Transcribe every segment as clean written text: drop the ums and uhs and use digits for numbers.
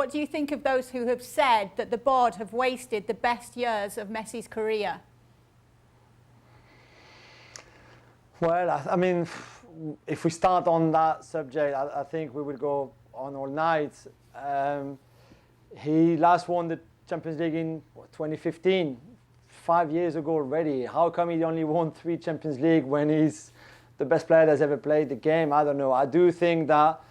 What do you think of those who have said that the board have wasted the best years of Messi's career? Well, I mean, if we start on that subject, I think we will go on all night. He last won the Champions League in 2015, 5 years ago already. How come he only won 3 Champions League when he's the best player that's ever played the game? I don't know. I do think that,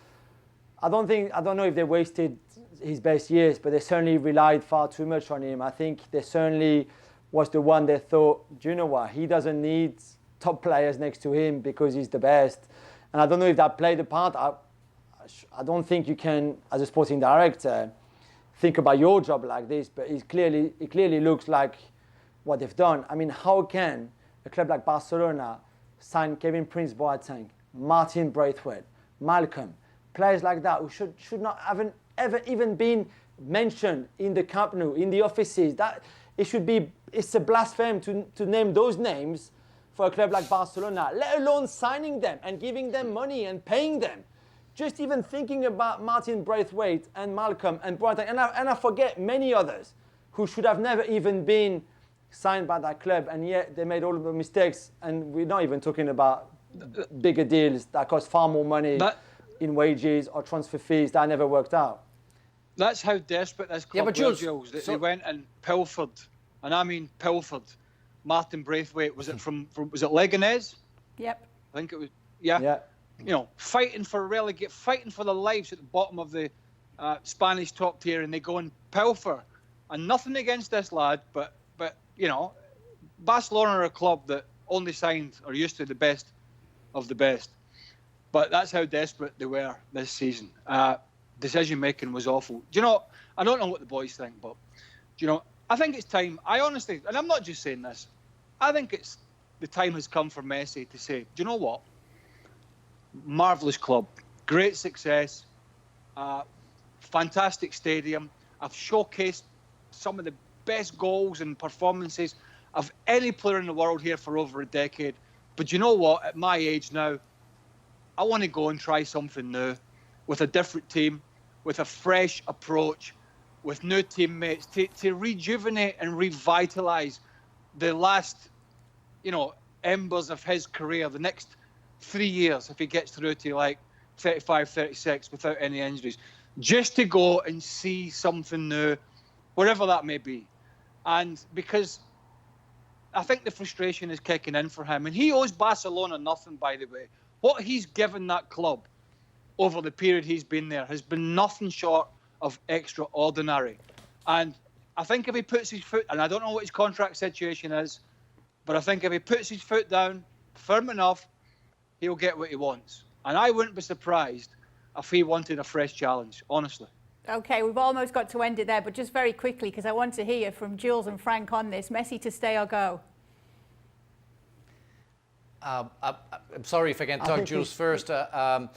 I don't know if they wasted his best years, but they certainly relied far too much on him. I think they certainly was the one they thought, do you know what, he doesn't need top players next to him because he's the best. And I don't know if that played a part. I don't think you can, as a sporting director, think about your job like this, but it clearly looks like what they've done. I mean, how can a club like Barcelona sign Kevin Prince Boateng, Martin Braithwaite, Malcolm, players like that who should not haven't ever even been mentioned in the Camp Nou, in the offices? That it's a blasphemy to name those names for a club like Barcelona, let alone signing them and giving them money and paying them. Just even thinking about Martin Braithwaite and Malcolm and Boateng, and I forget many others who should have never even been signed by that club, and yet they made all of the mistakes, and we're not even talking about bigger deals that cost far more money in wages or transfer fees that never worked out. That's how desperate this club was, Jules, that they went and pilfered, and I mean pilfered, Martin Braithwaite. Was it from was it Leganés? Yep. I think it was, yeah. You know, fighting for their lives at the bottom of the Spanish top tier, and they go and pilfer. And nothing against this lad, but you know, Barcelona are a club that only signed or used to the best of the best. But that's how desperate they were this season. Decision making was awful. Do you know, I don't know what the boys think, but do you know, I think it's time. I honestly, and I'm not just saying this, I think the time has come for Messi to say, do you know what? Marvellous club, great success, fantastic stadium. I've showcased some of the best goals and performances of any player in the world here for over a decade. But you know what? At my age now, I want to go and try something new with a different team, with a fresh approach, with new teammates to rejuvenate and revitalise the last, you know, embers of his career, the next 3 years, if he gets through to like 35, 36 without any injuries, just to go and see something new, wherever that may be. And because I think the frustration is kicking in for him, and he owes Barcelona nothing, by the way. What he's given that club over the period he's been there has been nothing short of extraordinary. And I think if he puts his foot, and I don't know what his contract situation is, but I think if he puts his foot down firm enough, he'll get what he wants. And I wouldn't be surprised if he wanted a fresh challenge, honestly. Okay, we've almost got to end it there, but just very quickly, because I want to hear from Jules and Frank on this. Messi to stay or go? I'm sorry if I can talk Jules first. I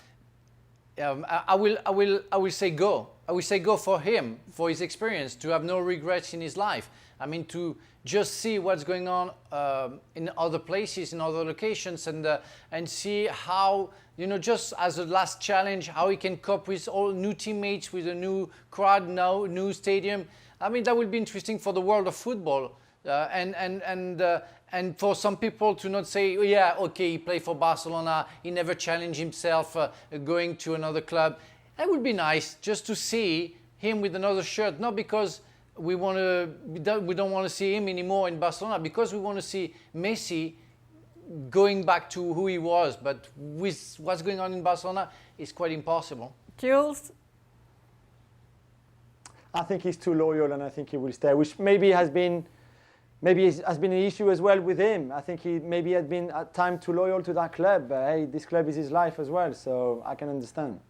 will say go. I will say go for him, for his experience, to have no regrets in his life. I mean, to just see what's going on in other places, in other locations, and see how, you know, just as a last challenge, how he can cope with all new teammates, with a new crowd, now new stadium. I mean, that will be interesting for the world of football, and for some people to not say, oh, yeah, okay, he played for Barcelona, he never challenged himself going to another club. That would be nice just to see him with another shirt, not because we don't want to see him anymore in Barcelona, because we want to see Messi going back to who he was. But with what's going on in Barcelona, it's quite impossible. Jules? I think he's too loyal, and I think he will stay, which maybe has been an issue as well with him. I think he maybe had been at time too loyal to that club. But hey, this club is his life as well, so I can understand.